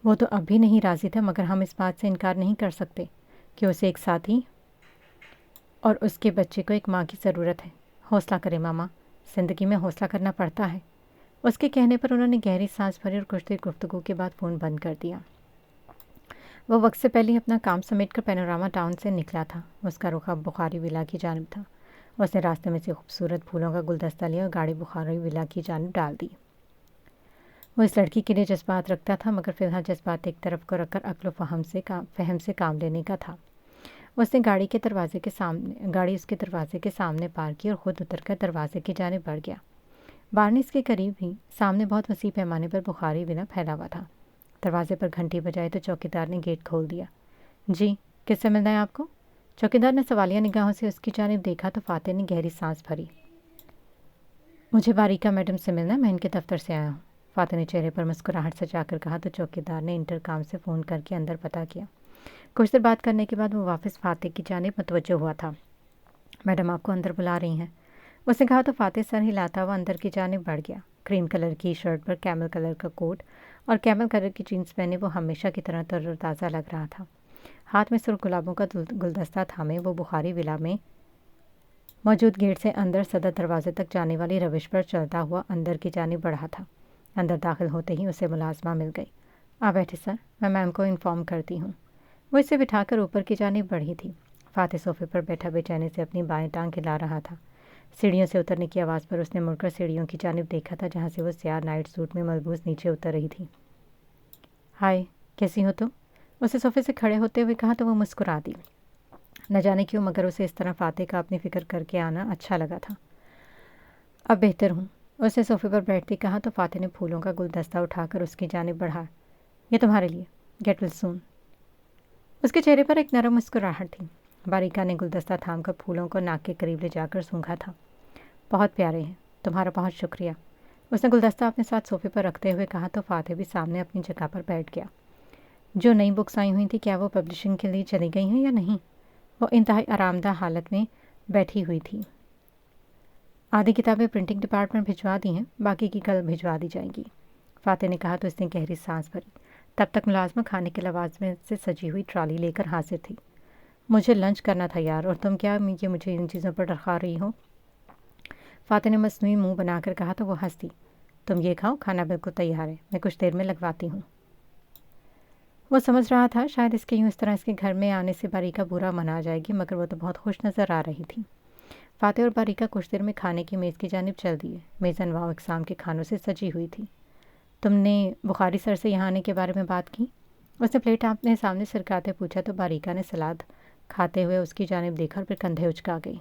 وہ تو اب بھی نہیں راضی تھا، مگر ہم اس بات سے انکار نہیں کر سکتے کہ اسے ایک ساتھی اور اس کے بچے کو ایک ماں کی ضرورت ہے۔ حوصلہ کرے ماما، زندگی میں حوصلہ کرنا پڑتا ہے۔ اس کے کہنے پر انہوں نے گہری سانس بھری اور کچھ دیر گفتگو کے بعد فون بند کر دیا۔ وہ وقت سے پہلے اپنا کام سمیٹ کر پینوراما ٹاؤن سے نکلا تھا۔ اس کا رخ اب بخاری ولا کی جانب تھا۔ اس نے راستے میں سے خوبصورت پھولوں کا گلدستہ لیا اور گاڑی بخاری ولا کی جانب ڈال دی۔ وہ اس لڑکی کے لیے جذبات رکھتا تھا، مگر فی الحال جذبات ایک طرف کو رکھ کر عقل و فہم سے کام لینے کا تھا۔ اس نے گاڑی اس کے دروازے کے سامنے پارک کی اور خود اتر کر دروازے کی جانب بڑھ گیا۔ بارنس کے قریب ہی سامنے بہت وسیع پیمانے پر بخاری ولا پھیلا ہوا تھا۔ دروازے پر گھنٹی بجائی تو چوکیدار نے گیٹ کھول دیا۔ جی، کس سے ملنا ہے آپ کو؟ چوکیدار نے سوالیہ نگاہوں سے اس کی جانب دیکھا تو فاتح نے گہری سانس بھری۔ مجھے باریکا میڈم سے ملنا ہے، میں ان کے دفتر سے آیا ہوں۔ فاتح نے چہرے پر مسکراہٹ سجا کر کہا تو چوکیدار نے انٹرکام سے فون کر کے اندر پتہ کیا۔ کچھ دیر بات کرنے کے بعد وہ واپس فاتح کی جانب متوجہ ہوا تھا۔ میڈم آپ کو اندر بلا رہی ہیں، اس نے کہا تو فاتح سر ہلاتا ہوا اندر کی جانب بڑھ گیا۔ کریم کلر کی شرٹ پر کیمل کلر کا کوٹ اور کیمل کلر کی جینس پہنے وہ ہمیشہ کی طرح تر و تازہ لگ رہا تھا۔ ہاتھ میں سرخ گلابوں کا گلدستہ تھامے وہ بخاری ولا میں موجود گیٹ سے اندر صدر دروازے تک جانے والی روش پر چلتا ہوا اندر کی جانب بڑھا تھا۔ اندر داخل ہوتے ہی اسے ملازمہ مل گئی۔ آ بیٹھے سر، میں میم کو انفارم کرتی ہوں۔ وہ اسے بٹھا کر اوپر کی جانب بڑھی تھی۔ فاتح صوفے پر بیٹھا بے چینی سے اپنی بائیں ٹانگ ہلا رہا تھا۔ سیڑھیوں سے اترنے کی آواز پر اس نے مڑ کر سیڑھیوں کی جانب دیکھا تھا جہاں سے وہ سیاہ نائٹ سوٹ میں ملبوس نیچے اتر رہی تھی۔ ہائے، کیسی ہو تم؟ اسے صوفے سے کھڑے ہوتے ہوئے کہا تو وہ مسکرا دی۔ نہ جانے کیوں مگر اسے اس طرح فاتح کا اپنی فکر کر کے آنا اچھا لگا تھا۔ اب بہتر ہوں، اس نے صوفے پر بیٹھتی کہا تو فاتح نے پھولوں کا گلدستہ اٹھا کر اس کی جانب بڑھا۔ یہ تمہارے لیے، گیٹ ویل سون۔ اس کے چہرے پر ایک نرم مسکراہٹ تھی۔ باریکا نے گلدستہ تھام کر پھولوں کو ناک کے قریب لے جا کر سونگھا تھا۔ بہت پیارے ہیں، تمہارا بہت شکریہ۔ اس نے گلدستہ اپنے ساتھ صوفے پر رکھتے ہوئے کہا تو فاتح بھی سامنے اپنی جگہ پر بیٹھ گیا۔ جو نئی بکس آئی ہوئی تھیں کیا وہ پبلشنگ کے لیے چلی گئی ہیں یا نہیں؟ وہ انتہائی آرام دہ حالت میں بیٹھی ہوئی تھی۔ آدھی کتابیں پرنٹنگ ڈپارٹمنٹ بھجوا دی ہیں، باقی کی کل بھجوا دی جائیں گی، فاتح نے کہا تو اس نے گہری سانس بھری۔ تب تک ملازمہ کھانے کے لوازمے سے سجی ہوئی ٹرالی لے کر حاضر تھی۔ مجھے لنچ کرنا تھا یار، اور تم کیا یہ مجھے ان چیزوں پر ڈرخا رہی ہو؟ فاتح نے مصنوعی منہ بنا کر کہا تو وہ ہنس دی۔ تم یہ کھاؤ، کھانا بالکل تیار ہے، میں کچھ دیر میں لگواتی ہوں۔ وہ سمجھ رہا تھا شاید اس کے یوں اس طرح اس کے گھر میں آنے سے باریکا برا منا جائے گی، مگر وہ تو بہت خوش نظر آ رہی تھی۔ فاتح اور باریکا کچھ دیر میں کھانے کی میز کی جانب چل دیے۔ میز انواع و اقسام کے کھانوں سے سجی ہوئی تھی۔ تم نے بخاری سر سے یہاں آنے کے بارے میں بات کی؟ اس نے پلیٹ اپنے سامنے سرکاتے پوچھا تو باریکا نے سلاد کھاتے ہوئے اس کی جانب دیکھا اور پھر کندھے اچکا گئی۔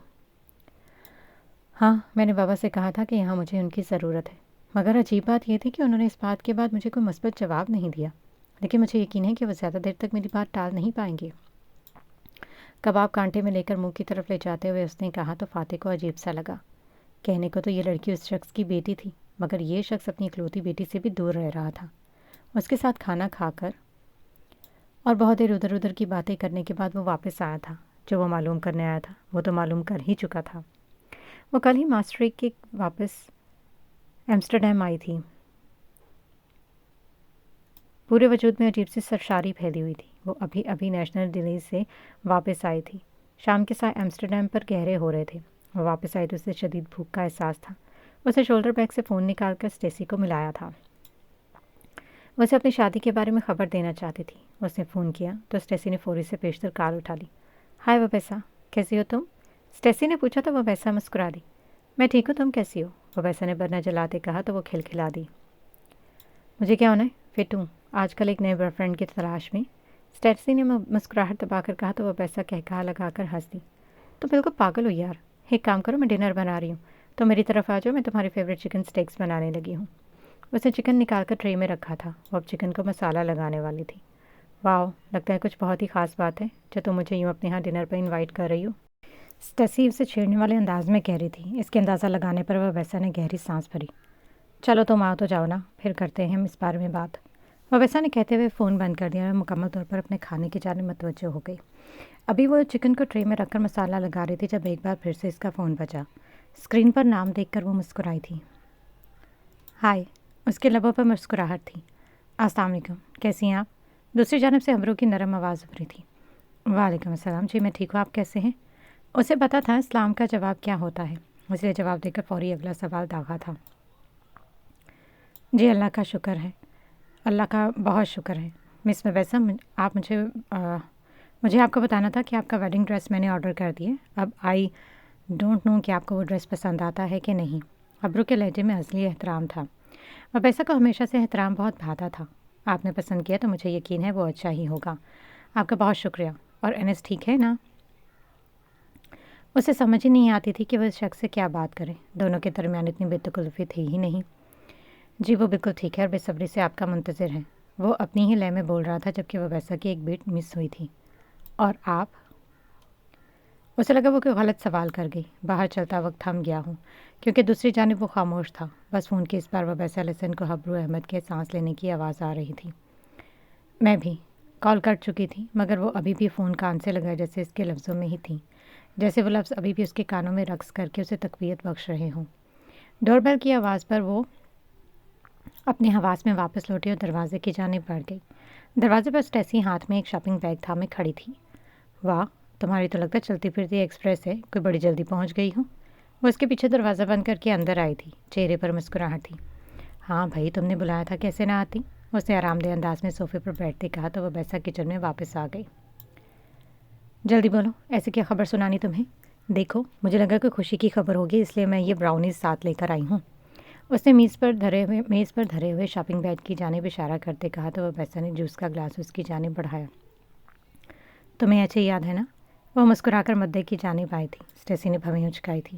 ہاں، میں نے بابا سے کہا تھا کہ یہاں مجھے ان کی ضرورت ہے، مگر عجیب بات یہ تھی کہ انہوں نے اس بات کے بعد مجھے کوئی مثبت جواب نہیں دیا، لیکن مجھے یقین ہے کہ وہ زیادہ دیر تک میری بات ٹال نہیں پائیں گے۔ کباب کانٹے میں لے کر منہ کی طرف لے جاتے ہوئے اس نے کہا تو فاتح کو عجیب سا لگا۔ کہنے کو تو یہ لڑکی اس شخص کی بیٹی تھی، مگر یہ شخص اپنی اکلوتی بیٹی سے بھی دور رہ رہا تھا۔ اس کے ساتھ کھانا کھا کر اور بہت دیر ادھر ادھر کی باتیں کرنے کے بعد وہ واپس آیا تھا۔ جو وہ معلوم کرنے آیا تھا وہ تو معلوم کر ہی چکا تھا۔ وہ کل ہی ماسٹری کے واپس ایمسٹرڈیم آئی تھی۔ پورے وجود میں عجیب سی سرشاری پھیلی ہوئی تھی۔ وہ ابھی ابھی نیشنل ڈیلی سے واپس آئی تھی۔ شام کے سائے ایمسٹرڈیم پر گہرے ہو رہے تھے۔ وہ واپس آئی تو اسے شدید بھوک کا احساس تھا۔ اسے شولڈر بیگ سے فون نکال کر اسٹیسی کو ملایا تھا۔ وہ اسے اپنی شادی کے بارے میں خبر دینا چاہتی تھی۔ اس نے فون کیا تو اسٹیسی نے فوری سے پیشتر کال اٹھا لی۔ ہائے وبیسا، کیسی ہو تم؟ اسٹیسی نے پوچھا تو وبیسا مسکرا دی۔ میں ٹھیک ہوں، تم کیسی ہو؟ وبیسا نے برنا جلاتے کہا تو وہ کھلکھلا دی۔ مجھے کیا ہونا ہے؟ فٹ ہوں، آج کل ایک نئے بوائے فرینڈ کی تلاش میں۔ اسٹیسی نے مسکراہٹ دبا کر کہا تو وبیسا کہا لگا کر ہنس دی۔ تو بالکل پاگل ہو یار، ایک کام کرو، میں ڈنر بنا رہی ہوں، تو میری طرف آ جاؤ، میں تمہاری فیوریٹ چکن اسٹیکس بنانے لگی ہوں۔ اس نے چکن نکال کر ٹرے میں رکھا تھا۔ وہ اب چکن کو مسالہ لگانے والی تھی۔ واؤ، لگتا ہے کچھ بہت ہی خاص بات ہے جو تم مجھے یوں اپنے ہاں ڈنر پر انوائٹ کر رہی ہو، اسٹیسی اسے چھیڑنے والے انداز میں کہہ رہی تھی۔ اس کے اندازہ لگانے پر وبیسا نے گہری سانس بھری۔ چلو تم آؤ تو جاؤ نا، پھر کرتے ہیں ہم اس بارے میں بات۔ وبیسا نے کہتے ہوئے فون بند کر دیا اور مکمل طور پر اپنے کھانے کی جانب متوجہ ہو گئی۔ ابھی وہ چکن کو ٹرے میں رکھ کر مسالہ لگا رہی تھی جب ایک بار پھر سے اس کا فون بجا۔ اسکرین پر نام دیکھ کر وہ مسکرائی تھی۔ ہائے، اس کے لبوں پر مسکراہٹ تھی۔ السلام علیکم، کیسی ہیں آپ؟ دوسری جانب سے ابرو کی نرم آواز ابھری تھی۔ وعلیکم السلام، جی میں ٹھیک ہوں، آپ کیسے ہیں؟ اسے پتہ تھا اسلام کا جواب کیا ہوتا ہے، اس لیے جواب دے کر فوری اگلا سوال داغا تھا۔ جی اللہ کا شکر ہے، اللہ کا بہت شکر ہے۔ مس وبیسا، آپ مجھے آپ کو بتانا تھا کہ آپ کا ویڈنگ ڈریس میں نے آرڈر کر دی ہے۔ اب آئی ڈونٹ نو کہ آپ کو وہ ڈریس پسند آتا ہے کہ نہیں۔ ابرو کے لہجے میں اصلی احترام تھا۔ وبیسا کو ہمیشہ سے احترام بہت بھاتا تھا۔ آپ نے پسند کیا تو مجھے یقین ہے وہ اچھا ہی ہوگا۔ آپ کا بہت شکریہ۔ اور انس ٹھیک ہے نا؟ اسے سمجھ ہی نہیں آتی تھی کہ وہ اس شخص سے کیا بات کرے، دونوں کے درمیان اتنی بے تکلفی تھی ہی نہیں۔ جی وہ بالکل ٹھیک ہے اور بے صبری سے آپ کا منتظر ہے، وہ اپنی ہی لے میں بول رہا تھا جبکہ وبیسا کی ایک بیٹ مس ہوئی تھی۔ اور آپ؟ اسے لگا وہ کوئی غلط سوال کر گئی۔ باہر چلتا وقت تھم گیا ہوں کیونکہ دوسری جانب وہ خاموش تھا۔ بس فون کی اس بار وبیسا لسن کو ابرو احمد کے سانس لینے کی آواز آ رہی تھی۔ میں بھی کال کر چکی تھی مگر وہ ابھی بھی فون کان سے لگا جیسے اس کے لفظوں میں ہی تھی، جیسے وہ لفظ ابھی بھی اس کے کانوں میں رقص کر کے اسے تقویت بخش رہے ہوں۔ ڈور بیل کی آواز پر وہ اپنے حواس میں واپس لوٹی اور دروازے کی جانب بڑھ گئی۔ دروازے پر اسٹیسی ہاتھ میں ایک شاپنگ بیگ تھامے کھڑی تھی۔ واہ، تمہاری تو لگتا ہے چلتی پھرتی ایکسپریس ہے، کوئی بڑی جلدی پہنچ گئی ہوں۔ وہ اس کے پیچھے دروازہ بند کر کے اندر آئی تھی، چہرے پر مسکراہٹ تھی۔ ہاں بھائی، تم نے بلایا تھا، کیسے نہ آتی؟ اس نے آرام دہ انداز میں صوفے پر بیٹھتے کہا تو وبیسا کچن میں واپس آ گئی۔ جلدی بولو، ایسے کیا خبر سنانی تمہیں؟ دیکھو، مجھے لگا کہ خوشی کی خبر ہوگی اس لیے میں یہ براؤنیز ساتھ لے کر آئی ہوں۔ اس نے میز پر دھرے ہوئے شاپنگ بیگ کی جانب اشارہ کرتے کہا تو وبیسا نے جوس کا گلاس اس کی جانب بڑھایا۔ تمہیں اچھے یاد ہے نا؟ وہ مسکرا کر مدے کی جانب آئی تھی۔ اسٹیسی نے بھویں اچکائی تھی۔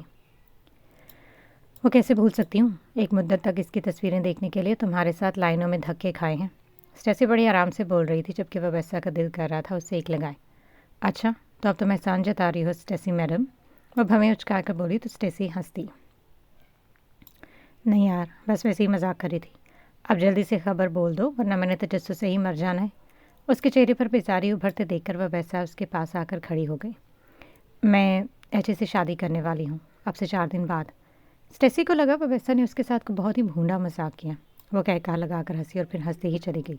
وہ کیسے بھول سکتی ہوں، ایک مدت تک اس کی تصویریں دیکھنے کے لیے تمہارے ساتھ لائنوں میں دھکے کھائے ہیں۔ اسٹیسی بڑی آرام سے بول رہی تھی جبکہ وبیسا کا دل کر رہا تھا اس سے ایک لگائے۔ اچھا، تو اب تم احسان جتا رہی ہو اسٹیسی میڈم؟ وہ بھویں اچکا کر بولی تو اسٹیسی ہنس دی۔ نہیں یار، بس ویسے ہی مذاق کر رہی تھی۔ اب جلدی سے خبر بول دو ورنہ میں نے تجسس سے ہی مر جانا ہے۔ اس کے چہرے پر بیزاری ابھرتے دیکھ کر وبیسا اس کے پاس آ کر کھڑی ہو گئی۔ میں ایچے سے شادی کرنے والی ہوں، اب سے 4 دن بعد۔ اسٹیسی کو لگا وبیسا نے اس کے ساتھ بہت ہی بھونڈا مذاق کیا۔ وہ کہا لگا کر ہنسی اور پھر ہنستے ہی چلی گئی۔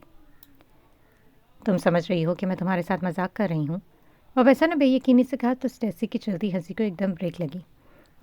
تم سمجھ رہی ہو کہ میں تمہارے ساتھ مذاق کر رہی ہوں؟ وبیسا نے بے یقینی سے کہا تو اسٹیسی کی چلتی ہنسی کو ایک دم بریک لگی۔